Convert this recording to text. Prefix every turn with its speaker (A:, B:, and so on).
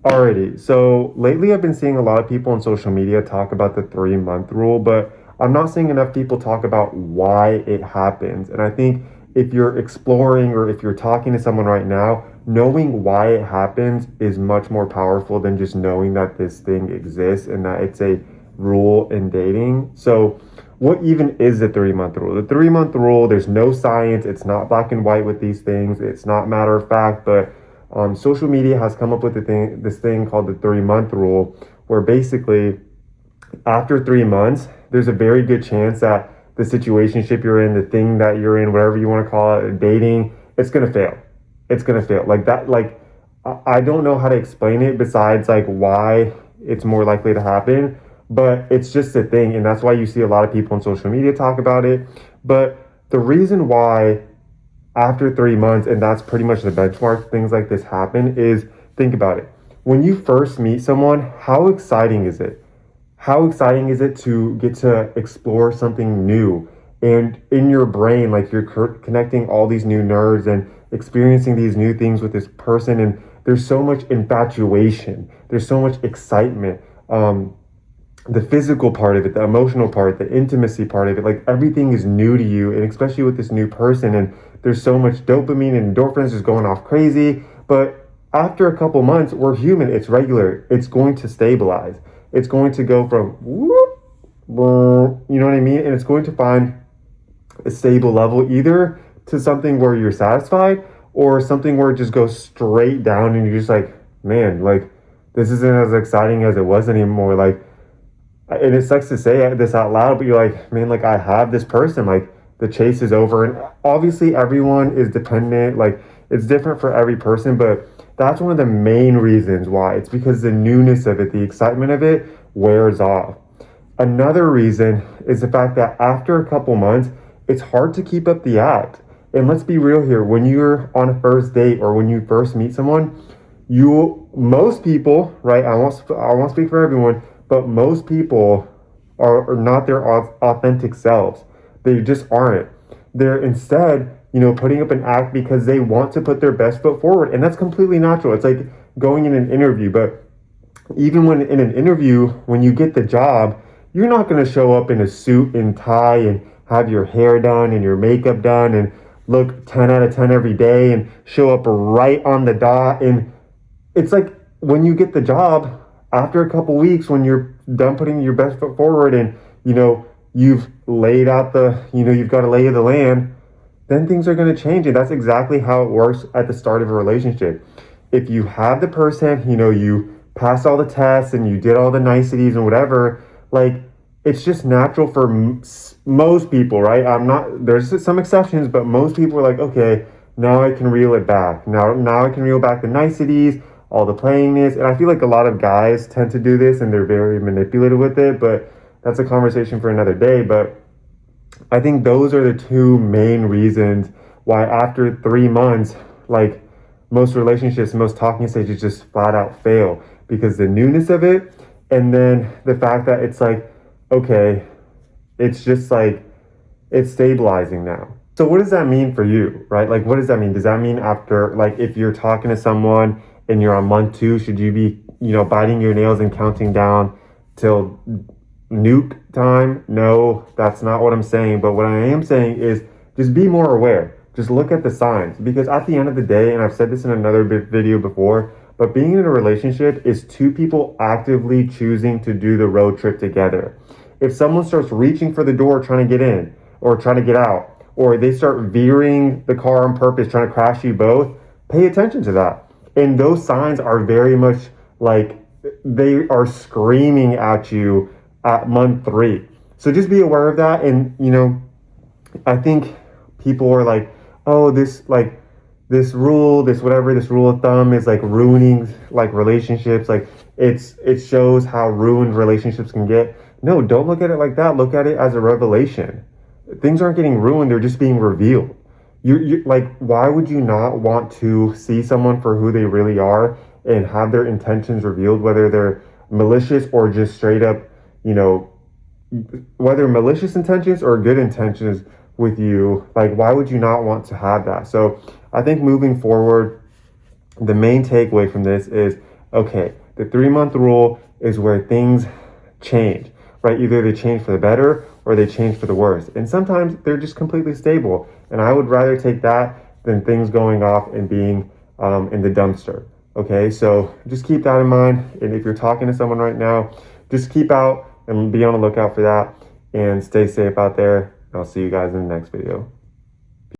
A: Alrighty. So lately I've been seeing a lot of people on social media talk about the 3 month rule, but I'm not seeing enough people talk about why it happens. And I think if you're exploring or if you're talking to someone right now, knowing why it happens is much more powerful than just knowing that this thing exists and that it's a rule in dating. So what even is the 3 month rule? The 3 month rule, there's no science, it's not black and white with these things, it's not matter of fact, but social media has come up with this thing called the 3 month rule, where basically after 3 months, there's a very good chance that the situationship you're in, the thing that you're in, whatever you want to call it, dating, it's gonna fail. It's gonna fail. Like that. Like I don't know how to explain it besides like why it's more likely to happen, but it's just a thing, and that's why you see a lot of people on social media talk about it. But the reason why after 3 months, and that's pretty much the benchmark, things like this happen, is think about it. When you first meet someone, how exciting is it? How exciting is it to get to explore something new? And in your brain, like you're connecting all these new nerves and experiencing these new things with this person. And there's so much infatuation, there's so much excitement. The physical part of it, the emotional part, the intimacy part of it, like everything is new to you, and especially with this new person, and there's so much dopamine and endorphins just going off crazy. But after a couple months, we're human, it's regular, it's going to stabilize. It's going to go from whoop, you know what I mean? And it's going to find a stable level, either to something where you're satisfied or something where it just goes straight down and you're just like, man, like this isn't as exciting as it was anymore. Like, and it sucks to say this out loud, but you're like, man, like I have this person, like the chase is over. And obviously everyone is dependent, like it's different for every person, but that's one of the main reasons why. It's because the newness of it, the excitement of it wears off. Another reason is the fact that after a couple months, it's hard to keep up the act. And let's be real here, when you're on a first date or when you first meet someone, most people, right? I won't speak for everyone, but most people are not their authentic selves. They just aren't. They're instead, putting up an act because they want to put their best foot forward, and that's completely natural. It's like going in an interview, but even when in an interview, when you get the job, you're not going to show up in a suit and tie and have your hair done and your makeup done and look 10 out of 10 every day and show up right on the dot. And it's like when you get the job after a couple weeks, when you're done putting your best foot forward and you've laid out you've got to lay the land, then things are going to change. And that's exactly how it works at the start of a relationship. If you have the person, you passed all the tests and you did all the niceties and whatever, like it's just natural for most people, right? There's some exceptions, but most people are like, okay, now I can reel it back. Now I can reel back the niceties, all the playingness. And I feel like a lot of guys tend to do this and they're very manipulative with it, but that's a conversation for another day. But I think those are the two main reasons why after 3 months, like most relationships, most talking stages just flat out fail, because the newness of it, and then the fact that it's like, okay, it's just like, it's stabilizing now. So what does that mean for you, right? Like, what does that mean? Does that mean after, like, if you're talking to someone and you're on month 2, should you be, biting your nails and counting down till nuke time? No, that's not what I'm saying. But what I am saying is just be more aware. Just look at the signs, because at the end of the day, and I've said this in another video before, but being in a relationship is two people actively choosing to do the road trip together. If someone starts reaching for the door trying to get in or trying to get out, or they start veering the car on purpose trying to crash you both, pay attention to that. And those signs are very much like they are screaming at you at month 3. So just be aware of that. And I think people are like, oh, this rule, this whatever, this rule of thumb is like ruining like relationships. Like it shows how ruined relationships can get. No, don't look at it like that. Look at it as a revelation. Things aren't getting ruined, they're just being revealed. You like, why would you not want to see someone for who they really are and have their intentions revealed, whether they're malicious or just straight up, whether malicious intentions or good intentions with you? Like, why would you not want to have that? So I think moving forward, the main takeaway from this is okay, the 3-month rule is where things change, right? Either they change for the better or they change for the worse. And sometimes they're just completely stable. And I would rather take that than things going off and being in the dumpster. Okay, so just keep that in mind. And if you're talking to someone right now, just keep out and be on the lookout for that and stay safe out there. I'll see you guys in the next video.